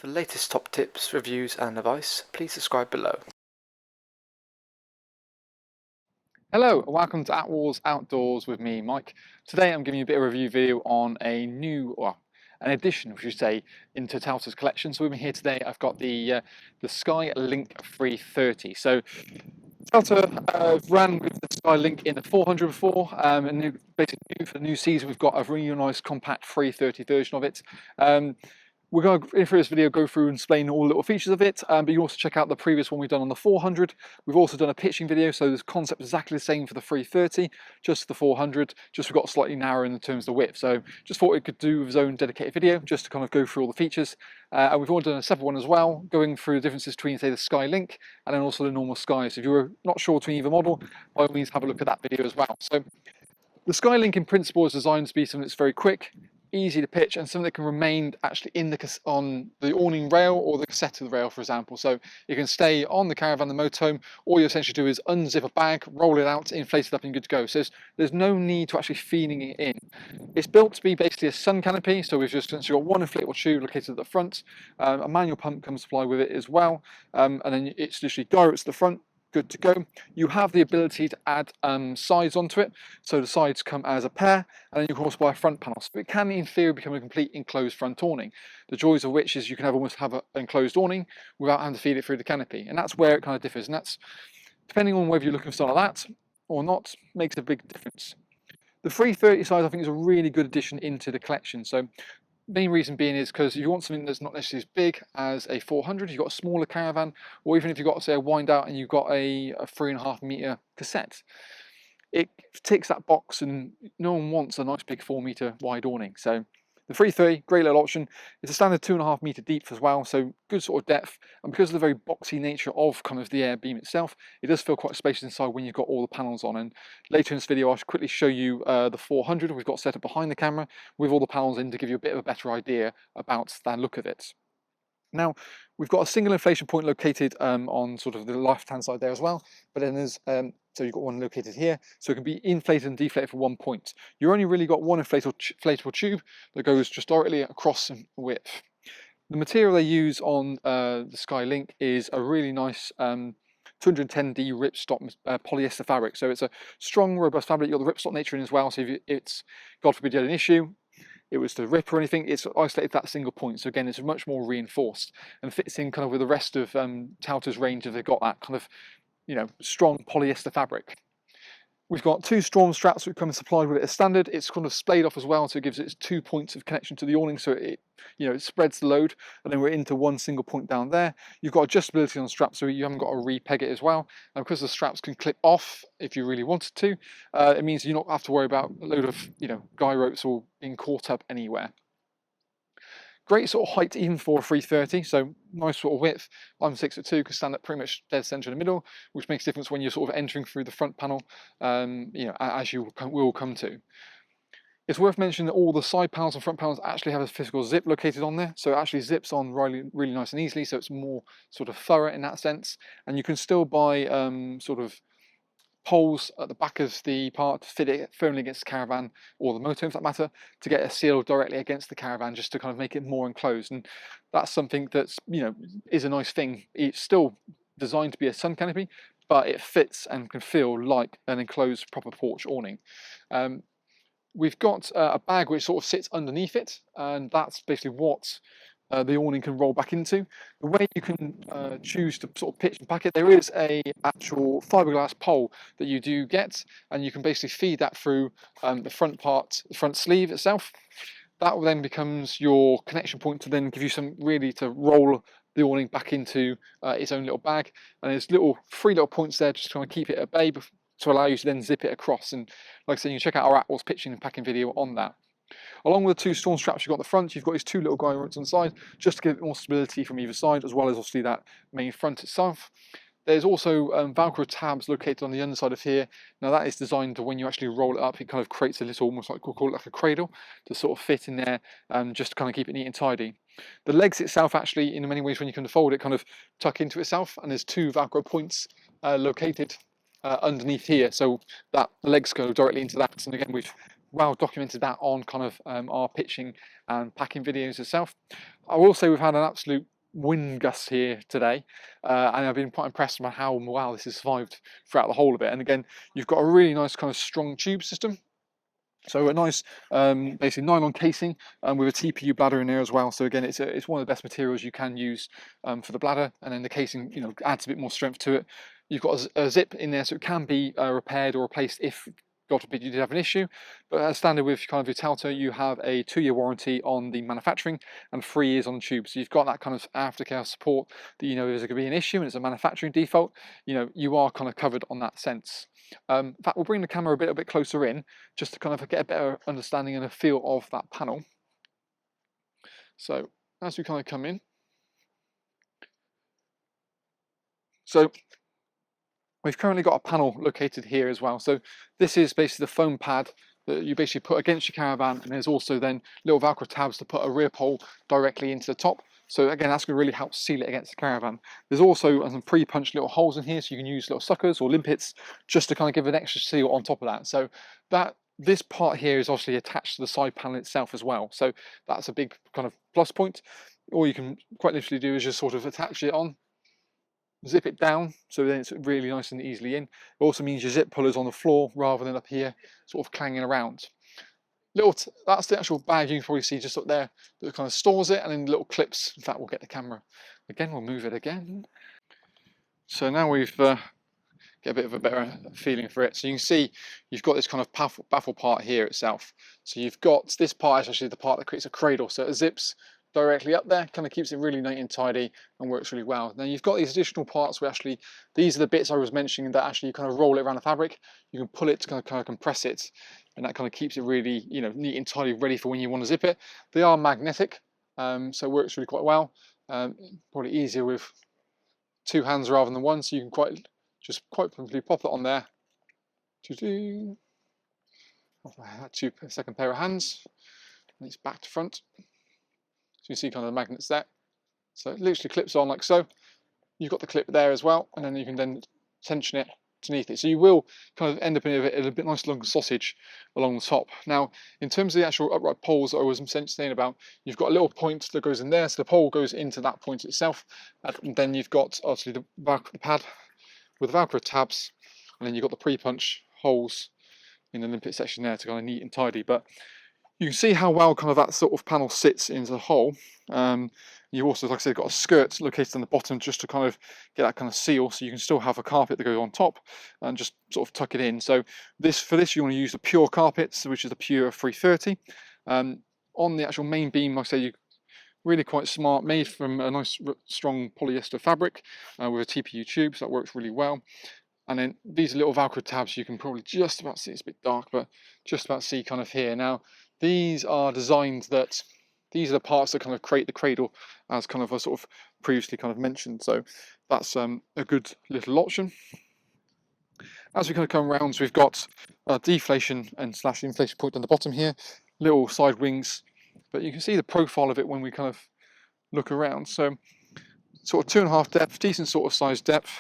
For the latest top tips, reviews and advice, please subscribe below. Hello and welcome to Attwoolls Outdoors with me, Mike. Today I'm giving you a bit of a review video on a new, well, an addition, we should say, into Telta's collection. So with me here today, I've got the Sky Link 330. So Telta ran with the Sky Link in the 400 before, and basically for the new season, we've got a really nice compact 330 version of it. We're going to, in this video, go through and explain all the little features of it, but you also check out the previous one we've done on the 400. We've also done a pitching video, so the concept is exactly the same for the 330, just the 400, just we've got slightly narrower in terms of the width. So just thought it could do with its own dedicated video, just to kind of go through all the features. And we've also done a separate one as well, going through the differences between, say, the Sky Link and then also the normal Skye. So if you were not sure between either model, by all means have a look at that video as well. So the Sky Link in principle is designed to be something that's very quick, easy to pitch, and something that can remain actually on the awning rail or the cassette of the rail, for example. So you can stay on the caravan, the motorhome. All you essentially do is unzip a bag, roll it out, inflate it up, and good to go. So there's no need to actually feeding it in. It's built to be basically a sun canopy, so we've just essentially got one inflatable tube located at the front. A manual pump comes supplied with it as well, and then it's literally directs to the front. Good to go. You have the ability to add sides onto it, so the sides come as a pair, and then you can also buy a front panel, so it can in theory become a complete enclosed front awning. The joys of which is you can almost have an enclosed awning without having to feed it through the canopy, and that's where it kind of differs, and that's depending on whether you're looking for something like that or not, makes a big difference. The 330 size I think is a really good addition into the collection. So main reason being is because if you want something that's not necessarily as big as a 400, you've got a smaller caravan, or even if you've got, say, a wind out and you've got a 3.5 metre cassette, it ticks that box, and no one wants a nice big 4 metre wide awning. So the 330, great little option. It's a standard 2.5 metre deep as well, so good sort of depth. And because of the very boxy nature of kind of the air beam itself, it does feel quite spacious inside when you've got all the panels on. And later in this video, I'll quickly show you the 400 we've got set up behind the camera with all the panels in to give you a bit of a better idea about that look of it. Now, we've got a single inflation point located on sort of the left-hand side there as well, but then there's, so you've got one located here, so it can be inflated and deflated for one point. You've only really got one inflatable tube that goes just directly across in width. The material they use on the Sky Link is a really nice 210D ripstop polyester fabric, so it's a strong, robust fabric. You've got the ripstop nature in as well, so if it's, God forbid you had an issue, it was to rip or anything, it's isolated that single point. So again, it's much more reinforced and fits in kind of with the rest of Telta's range if they've got that kind of, you know, strong polyester fabric. We've got two storm straps that come supplied with it as standard. It's kind of splayed off as well, so it gives it 2 points of connection to the awning, so it, you know, it spreads the load, and then we're into one single point down there. You've got adjustability on the straps, so you haven't got to re-peg it as well. And because the straps can clip off if you really wanted to, it means you don't have to worry about a load of, you know, guy ropes or being caught up anywhere. Great sort of height even for a 330, so nice sort of width. I'm 6'2", can stand up pretty much dead centre in the middle, which makes a difference when you're sort of entering through the front panel, you know, as you will come to. It's worth mentioning that all the side panels and front panels actually have a physical zip located on there, so it actually zips on really, really nice and easily, so it's more sort of thorough in that sense. And you can still buy sort of poles at the back of the part to fit it firmly against the caravan or the motorhome for that matter, to get a seal directly against the caravan, just to kind of make it more enclosed. And that's something that's, you know, is a nice thing. It's still designed to be a sun canopy, but it fits and can feel like an enclosed proper porch awning. We've got a bag which sort of sits underneath it, and that's basically what the awning can roll back into. The way you can choose to sort of pitch and pack it, there is a actual fiberglass pole that you do get, and you can basically feed that through the front part, the front sleeve itself. That then becomes your connection point to then give you some really to roll the awning back into its own little bag. And there's three little points there just to kind of keep it at bay to allow you to then zip it across. And like I said, you can check out our Attwoolls pitching and packing video on that. Along with the two storm straps you've got at the front, you've got these two little guy ropes on the side, just to give it more stability from either side, as well as obviously that main front itself. There's also Velcro tabs located on the underside of here. Now that is designed to, when you actually roll it up, it kind of creates a little, almost like, we'll call it like a cradle, to sort of fit in there, just to kind of keep it neat and tidy. The legs itself actually, in many ways, when you come to fold it, kind of tuck into itself, and there's two Velcro points located underneath here, so that the legs go directly into that. And again, we've well documented that on kind of our pitching and packing videos itself. I will say we've had an absolute wind gusts here today, and I've been quite impressed by how well this has survived throughout the whole of it. And again, you've got a really nice kind of strong tube system. So a nice, basically nylon casing with a TPU bladder in there as well. So again, it's one of the best materials you can use for the bladder, and then the casing, you know, adds a bit more strength to it. You've got a zip in there, so it can be repaired or replaced if, God forbid, you did have an issue. But as standard with kind of your Telta, you have a 2-year warranty on the manufacturing and 3 years on the tube. So you've got that kind of aftercare support that, you know, if there's going to be an issue and it's a manufacturing default, you know, you are kind of covered on that sense. In fact, we'll bring the camera a bit closer in just to kind of get a better understanding and a feel of that panel. So as we kind of come in, so we've currently got a panel located here as well. So this is basically the foam pad that you basically put against your caravan, and there's also then little Velcro tabs to put a rear pole directly into the top. So again, that's going to really help seal it against the caravan. There's also some pre-punched little holes in here, so you can use little suckers or limpets just to kind of give an extra seal on top of that. So this part here is obviously attached to the side panel itself as well. So that's a big kind of plus point. All you can quite literally do is just sort of attach it on, zip it down, so then it's really nice and easily in. It also means your zip puller's on the floor rather than up here sort of clanging around. That's the actual bag you can probably see just up there that kind of stores it, and then little clips. In fact, we'll get the camera again, we'll move it again. So now we've get a bit of a better feeling for it. So you can see you've got this kind of baffle part here itself. So you've got this part is actually the part that creates a cradle, so it zips directly up there, kind of keeps it really neat and tidy and works really well. Now you've got these additional parts where actually these are the bits I was mentioning that actually you kind of roll it around the fabric. You can pull it to kind of compress it, and that kind of keeps it really, you know, neat and tidy, ready for when you want to zip it. They are magnetic, so it works really quite well. Probably easier with 2 hands rather than one, so you can quite simply pop it on there. Second pair of hands, and it's back to front. So you see kind of the magnets there. So it literally clips on like so. You've got the clip there as well, and then you can then tension it underneath it. So you will kind of end up in a bit nice long sausage along the top. Now, in terms of the actual upright poles that I was saying about, you've got a little point that goes in there, so the pole goes into that point itself. And then you've got obviously the back of the pad with the Velcro tabs, and then you've got the pre-punch holes in the limpet section there to kind of neat and tidy. But you can see how well kind of that sort of panel sits into the hole. You've also, like I said, got a skirt located on the bottom just to kind of get that kind of seal, so you can still have a carpet that goes on top and just sort of tuck it in. So for this you want to use the pure carpets, which is the pure 330. On the actual main beam, like I say, you really quite smart, made from a nice strong polyester fabric with a TPU tube, so that works really well. And then these little Velcro tabs you can probably just about see, it's a bit dark, but just about see kind of here. Now, these are designed that, these are the parts that kind of create the cradle, as kind of I sort of previously kind of mentioned. So that's a good little option. As we kind of come around, so we've got deflation and / inflation point on the bottom here, little side wings, but you can see the profile of it when we kind of look around. So sort of 2.5 depth, decent sort of size depth.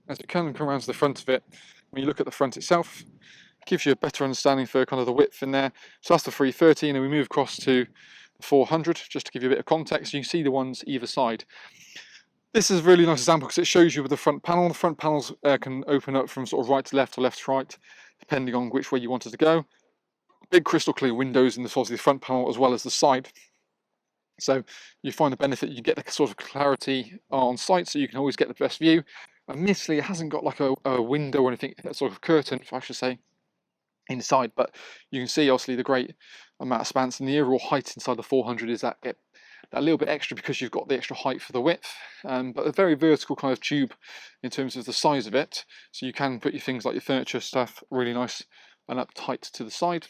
As we come around to the front of it, when you look at the front itself, it gives you a better understanding for kind of the width in there. So that's the 330, and then we move across to the 400, just to give you a bit of context. You can see the ones either side. This is a really nice example because it shows you with the front panel. The front panels can open up from sort of right to left or left to right, depending on which way you wanted to go. Big crystal clear windows in the sort of the front panel as well as the side. So you find the benefit, you get the sort of clarity on site, so you can always get the best view. Admittedly, it hasn't got like a window or anything, that sort of curtain, I should say, inside, but you can see obviously the great amount of spans, and the overall height inside the 400 is that little bit extra because you've got the extra height for the width, but a very vertical kind of tube in terms of the size of it, so you can put your things like your furniture stuff really nice and up tight to the side.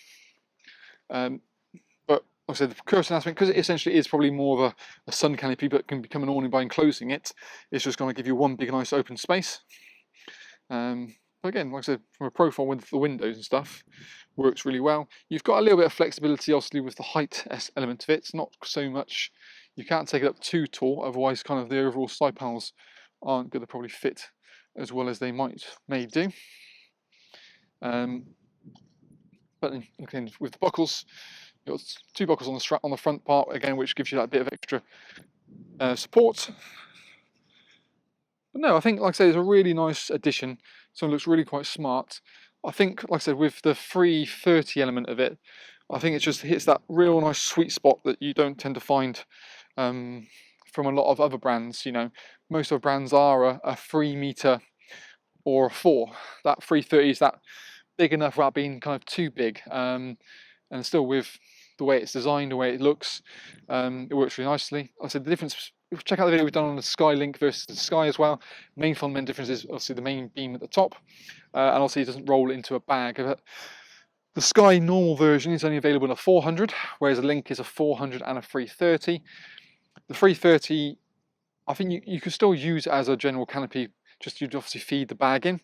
But like I said, the curtain aspect, because it essentially is probably more of a sun canopy, but can become an awning by enclosing it, it's just going to give you one big nice open space. But again, like I said, from a profile with the windows and stuff, works really well. You've got a little bit of flexibility obviously with the height element of it. It's not so much, you can't take it up too tall, otherwise kind of the overall side panels aren't going to probably fit as well as they may do. But again, with the buckles, you've got 2 buckles on the strap on the front part again, which gives you that bit of extra support. But no, I think, like I say, it's a really nice addition. So it looks really quite smart. I think, like I said, with the 330 element of it, I think it just hits that real nice sweet spot that you don't tend to find from a lot of other brands. You know, most of brands are a 3 meter or a 4. That 330 is that big enough without being kind of too big, and still with the way it's designed, the way it looks, it works really nicely. I said the difference. Check out the video we've done on the Sky Link versus the Skye as well. Main fundamental difference is obviously the main beam at the top, and obviously it doesn't roll into a bag. The Skye normal version is only available in a 400, whereas the Link is a 400 and a 330. The 330, I think you can still use it as a general canopy, just you'd obviously feed the bag in.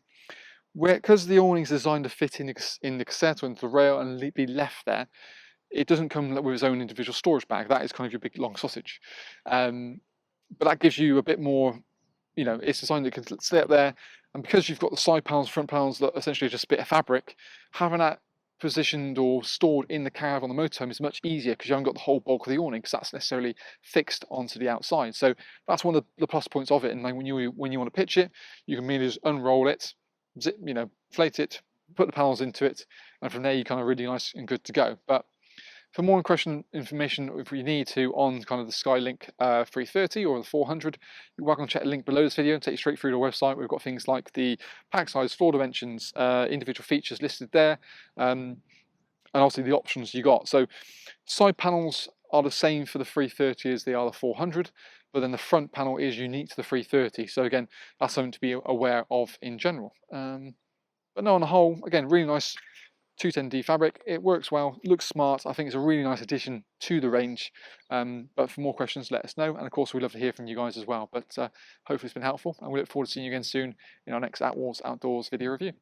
Because the awning's designed to fit in the cassette or into the rail and be left there, it doesn't come with its own individual storage bag. That is kind of your big long sausage. But that gives you a bit more, you know, it's designed that it can stay up there. And because you've got the side panels, front panels that essentially are just a bit of fabric, having that positioned or stored in the caravan on the motorhome is much easier because you haven't got the whole bulk of the awning because that's necessarily fixed onto the outside. So that's one of the plus points of it. And then when you want to pitch it, you can merely just unroll it, zip, you know, inflate it, put the panels into it, and from there you're kind of really nice and good to go. But for more information, if you need to, on kind of the Sky Link 330 or the 400, you're welcome to check the link below this video and take you straight through to the website. We've got things like the pack size, floor dimensions, individual features listed there, and obviously the options you got. So side panels are the same for the 330 as they are the 400, but then the front panel is unique to the 330. So again, that's something to be aware of in general. But no, on the whole, again, really nice 210D fabric. It works well, looks smart. I think it's a really nice addition to the range. But for more questions, let us know. And of course, we'd love to hear from you guys as well. But hopefully it's been helpful, and we look forward to seeing you again soon in our next Attwoolls Outdoors video review.